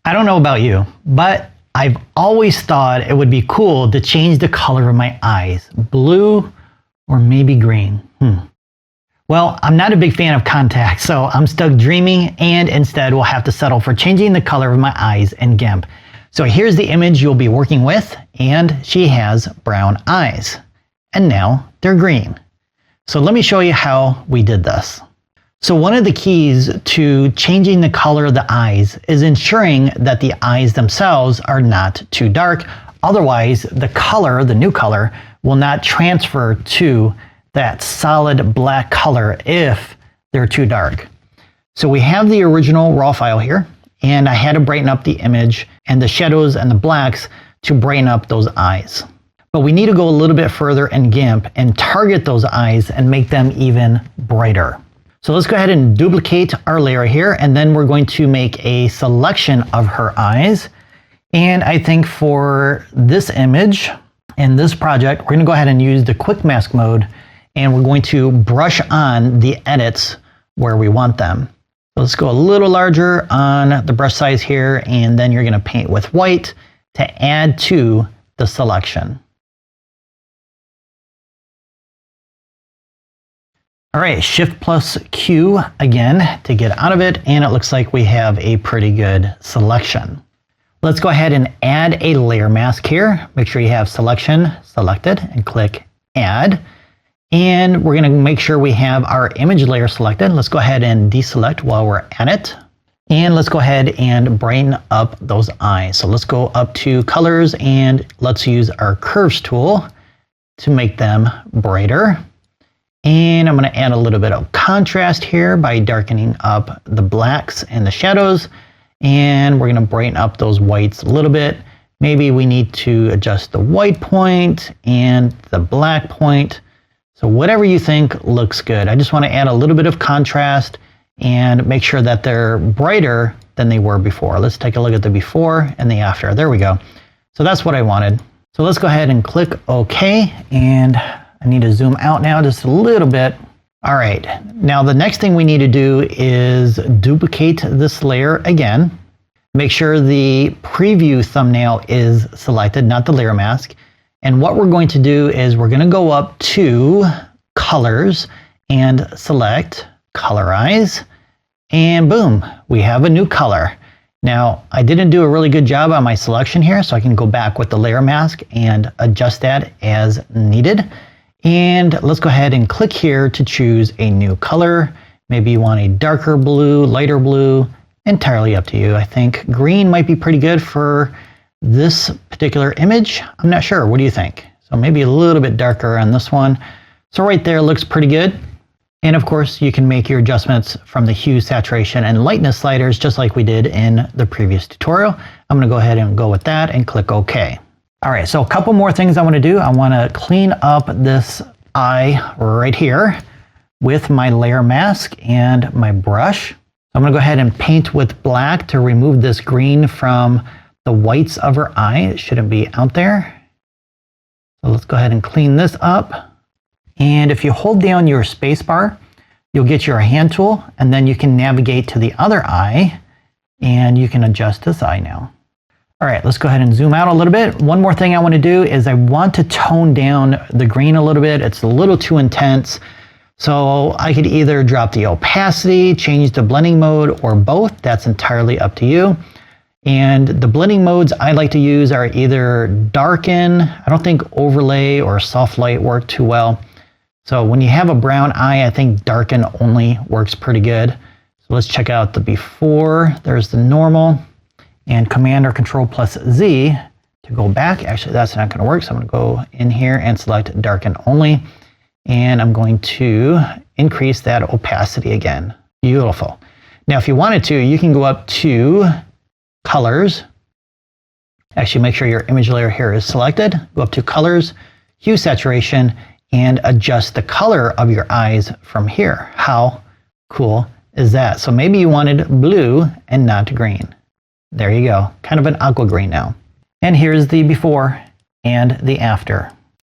I don't know about you, but I've always thought it would be cool to change the color of my eyes. Blue or maybe green. Well, I'm not a big fan of contacts, so I'm stuck dreaming, and instead we'll have to settle for changing the color of my eyes in GIMP. So here's the image you'll be working with, and she has brown eyes. And now they're green. So let me show you how we did this. So one of the keys to changing the color of the eyes is ensuring that the eyes themselves are not too dark. Otherwise, the color, the new color, will not transfer to that solid black color if they're too dark. So we have the original raw file here, and I had to brighten up the image and the shadows and the blacks to brighten up those eyes. But we need to go a little bit further in GIMP and target those eyes and make them even brighter. So let's go ahead and duplicate our layer here, and then we're going to make a selection of her eyes. And I think for this image and this project, we're going to go ahead and use the quick mask mode, and we're going to brush on the edits where we want them. So let's go a little larger on the brush size here, and then you're going to paint with white to add to the selection. All right, Shift plus Q again to get out of it, and it looks like we have a pretty good selection. Let's go ahead and add a layer mask here. Make sure you have selection selected and click Add. And we're going to make sure we have our image layer selected. Let's go ahead and deselect while we're at it. And let's go ahead and brighten up those eyes. So let's go up to colors, and let's use our curves tool to make them brighter. And I'm going to add a little bit of contrast here by darkening up the blacks and the shadows. And we're going to brighten up those whites a little bit. Maybe we need to adjust the white point and the black point. So whatever you think looks good. I just want to add a little bit of contrast and make sure that they're brighter than they were before. Let's take a look at the before and the after. There we go. So that's what I wanted. So let's go ahead and click OK. And I need to zoom out now just a little bit. All right. Now the next thing we need to do is duplicate this layer again. Make sure the preview thumbnail is selected, not the layer mask. And what we're going to do is we're going to go up to colors and select colorize, and boom, we have a new color. Now, I didn't do a really good job on my selection here, so I can go back with the layer mask and adjust that as needed. And let's go ahead and click here to choose a new color. Maybe you want a darker blue, lighter blue, entirely up to you. I think green might be pretty good for this particular image. I'm not sure. What do you think? So maybe a little bit darker on this one. So right there looks pretty good. And of course, you can make your adjustments from the hue, saturation, and lightness sliders just like we did in the previous tutorial. I'm going to go ahead and go with that and click OK. All right, so a couple more things I want to do. I want to clean up this eye right here with my layer mask and my brush. I'm going to go ahead and paint with black to remove this green from the whites of her eye. It shouldn't be out there. So let's go ahead and clean this up. And if you hold down your space bar, you'll get your hand tool, and then you can navigate to the other eye, and you can adjust this eye now. All right, let's go ahead and zoom out a little bit. One more thing I want to do is I want to tone down the green a little bit. It's a little too intense. So I could either drop the opacity, change the blending mode, or both. That's entirely up to you. And the blending modes I like to use are either darken. I don't think overlay or soft light work too well. So when you have a brown eye, I think darken only works pretty good. So let's check out the before. There's the normal, and Command or Control plus Z to go back. Actually, that's not going to work. So I'm going to go in here and select darken only. And I'm going to increase that opacity again. Beautiful. Now, if you wanted to, you can go up to colors. Actually, make sure your image layer here is selected. Go up to colors, hue, saturation, and adjust the color of your eyes from here. How cool is that? So maybe you wanted blue and not green. There you go. Kind of an aqua green now. And here's the before and the after.